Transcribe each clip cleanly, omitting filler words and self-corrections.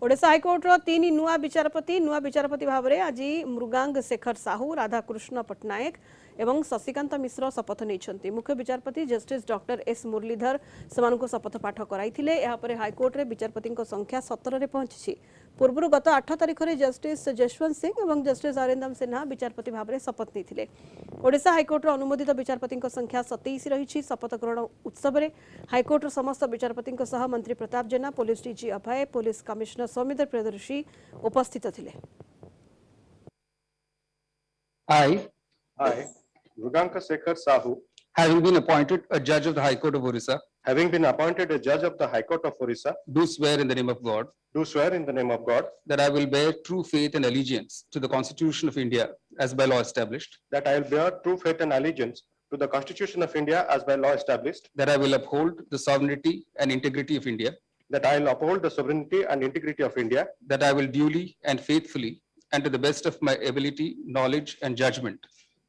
ओडिशा हाइकोर्टर तीन नुआ विचारपति भाव में आज मृगांग शेखर साहू, राधाकृष्ण पट्टनायक एवं शशिकांत मिश्र शपथ नहीं। मुख्य विचारपति जस्टिस डॉक्टर एस मुरलीधर से शपथ पाठ कराई। हाइकोर्ट में विचारपति संख्या 17 पहुंची। पूर्व गत 8 तारिख में जस्टिस जशवंत सिंह और जस्टिस अरिंदम सिन्हा विचारपति भाव में शपथ नहीं। ओडिशा हाइकोर्टर अनुमोदित विचारपति संख्या 27 रही। शपथ ग्रहण उत्सव में हाइकोर्टर समस्त विचारपति मंत्री प्रताप जेना, पुलिस डीजी अभय, पुलिस कमिश्नर सौमित्र प्रियदर्शी उपस्थित थे। I, Mruganka Shekhar Sahu, having been appointed a judge of the High Court of Orissa, having been appointed a judge of the High Court of Orissa, do swear in the name of God do swear in the name of God that I will bear true faith and allegiance to the Constitution of India as by law established, that I will bear true faith and allegiance to the Constitution of India as by law established, that I will uphold the sovereignty and integrity of India, that I will uphold the sovereignty and integrity of India, that I will duly and faithfully and to the best of my ability, knowledge, and judgment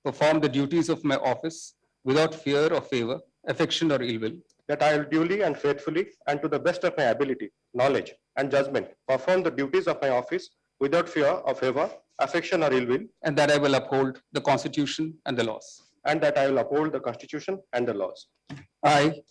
perform the duties of my office without fear or favor, affection, or ill will, that I will duly and faithfully and to the best of my ability, knowledge, and judgment perform the duties of my office without fear or favor, affection, or ill will, and that I will uphold the Constitution and the laws. and that I will uphold the Constitution and the laws. I,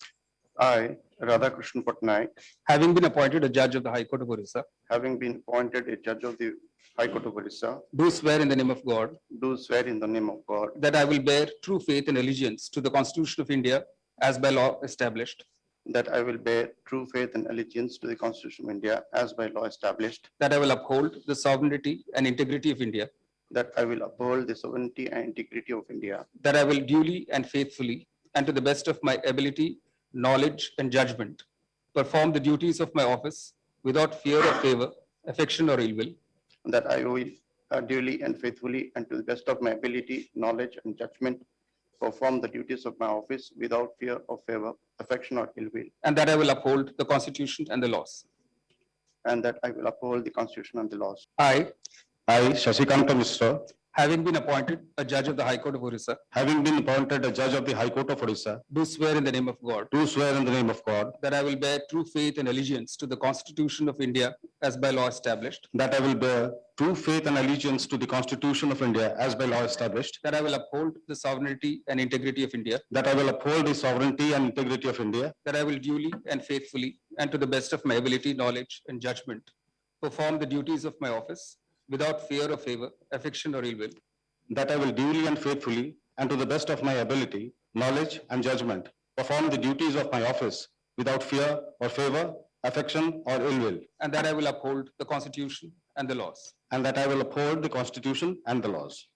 Radhakrishnan Patnaik, having been appointed a judge of the High Court of Orissa, having been appointed a judge of the High Court of Orissa, do swear in the name of God do swear in the name of God that I will bear true faith and allegiance to the Constitution of India as by law established, that I will bear true faith and allegiance to the Constitution of India as by law established, that I will uphold the sovereignty and integrity of India, that I will uphold the sovereignty and integrity of India, that I will duly and faithfully and to the best of my ability, knowledge, and judgment perform the duties of my office without fear or favor, affection, or ill will, that I will duly and faithfully and to the best of my ability, knowledge, and judgment perform the duties of my office without fear or favor, affection, or ill will, and that I will uphold the Constitution and the laws. and that I will uphold the Constitution and the laws. I, Shashikanta Mishra, having been appointed a judge of the High Court of Orissa, having been appointed a judge of the High Court of Odisha, do swear in the name of God do swear in the name of God that I will bear true faith and allegiance to the Constitution of India as by law established, that I will bear true faith and allegiance to the Constitution of India as by law established, that I will uphold the sovereignty and integrity of India, that I will uphold the sovereignty and integrity of India, that I will duly and faithfully and to the best of my ability, knowledge, and judgment perform the duties of my office without fear or favor, affection, or ill will, that I will duly and faithfully and to the best of my ability, knowledge, and judgment perform the duties of my office without fear or favor, affection, or ill will, and that I will uphold the Constitution and the laws. and that I will uphold the Constitution and the laws.